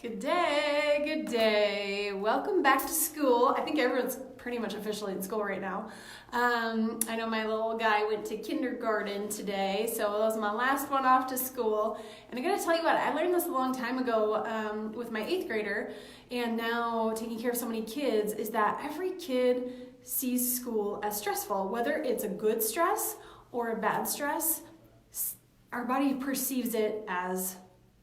Good day, good day. Welcome back to school. I think everyone's pretty much officially in school right now. I know my little guy went to kindergarten today, so that was my last one off to school. And I gotta tell you what, I learned this a long time ago with my 8th grader, and now taking care of so many kids, is that every kid sees school as stressful, whether it's a good stress or a bad stress. Our body perceives it as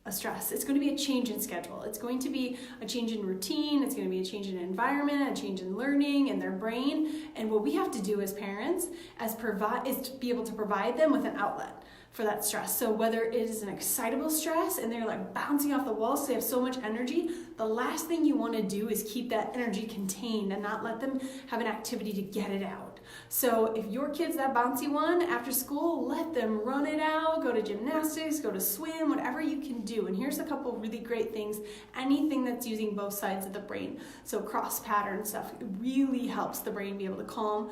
a stress. It's going to be a change in schedule. It's going to be a change in routine. It's going to be a change in environment, a change in learning in their brain. And what we have to do as parents is to be able to provide them with an outlet for that stress. So whether it is an excitable stress and they're like bouncing off the walls, so they have so much energy, the last thing you want to do is keep that energy contained and not let them have an activity to get it out. So if your kid's that bouncy one after school, let them run it out, go to gymnastics, go to swim, whatever you can do. And here's a couple really great things. Anything that's using both sides of the brain. So cross pattern stuff, it really helps the brain be able to calm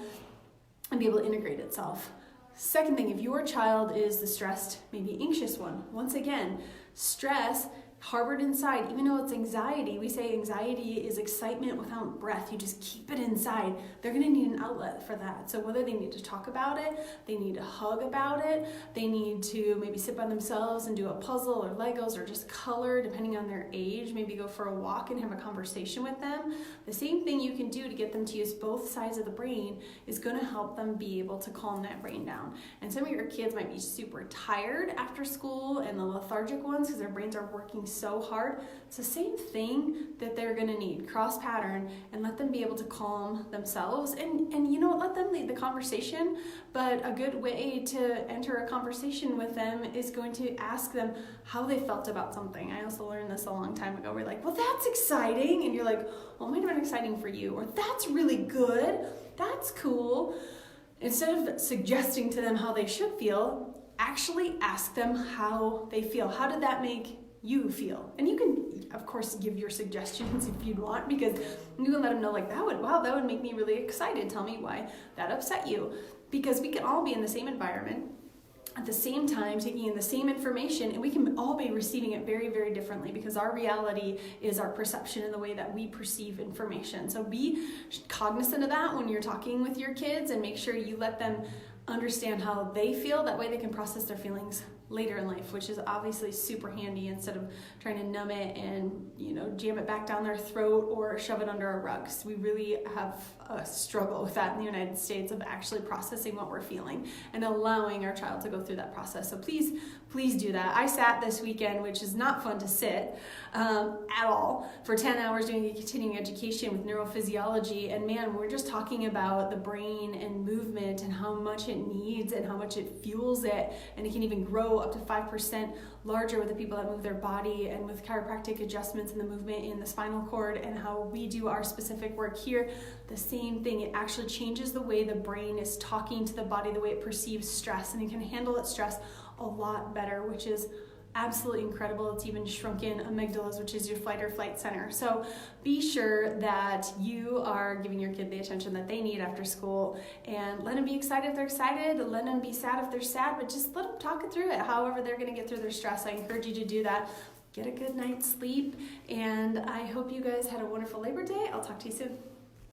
and be able to integrate itself. Second thing, if your child is the stressed, maybe anxious one, once again, stress harbored inside, even though it's anxiety, we say anxiety is excitement without breath. You just keep it inside. They're going to need an outlet for that. So whether they need to talk about it, they need to hug about it, they need to maybe sit by themselves and do a puzzle or Legos or just color, depending on their age, maybe go for a walk and have a conversation with them. The same thing you can do to get them to use both sides of the brain is going to help them be able to calm that brain down. And some of your kids might be super tired after school and the lethargic ones because their brains are working so hard. It's the same thing that they're going to need, cross pattern, and let them be able to calm themselves and you know, let them lead the conversation. But a good way to enter a conversation with them is going to ask them how they felt about something. I also learned this a long time ago. We're like, well, that's exciting, and you're like, well, it might have been exciting for you, or that's really good, that's cool. Instead of suggesting to them how they should feel, actually ask them how they feel. How did that make you feel? And you can, of course, give your suggestions if you'd want, because you can let them know, like, that would make me really excited. Tell me why that upset you. Because we can all be in the same environment at the same time, taking in the same information, and we can all be receiving it very, very differently, because our reality is our perception and the way that we perceive information. So be cognizant of that when you're talking with your kids, and make sure you let them understand how they feel. That way they can process their feelings later in life, which is obviously super handy, instead of trying to numb it and, you know, jam it back down their throat or shove it under a rug. So we really have a struggle with that in the United States, of actually processing what we're feeling and allowing our child to go through that process. So please do that. I sat this weekend, which is not fun to sit at all, for 10 hours doing a continuing education with neurophysiology. And man, we're just talking about the brain and movement and how much it needs and how much it fuels it. And it can even grow up to 5% larger with the people that move their body, and with chiropractic adjustments in the movement in the spinal cord, and how we do our specific work here. The same thing, it actually changes the way the brain is talking to the body, the way it perceives stress, and it can handle its stress a lot better, which is absolutely incredible. It's even shrunken amygdalas, which is your fight or flight center. So be sure that you are giving your kid the attention that they need after school, and let them be excited if they're excited, let them be sad if they're sad, but just let them talk it through it, however they're going to get through their stress. I encourage you to do that. Get a good night's sleep, and I hope you guys had a wonderful Labor Day. I'll talk to you soon.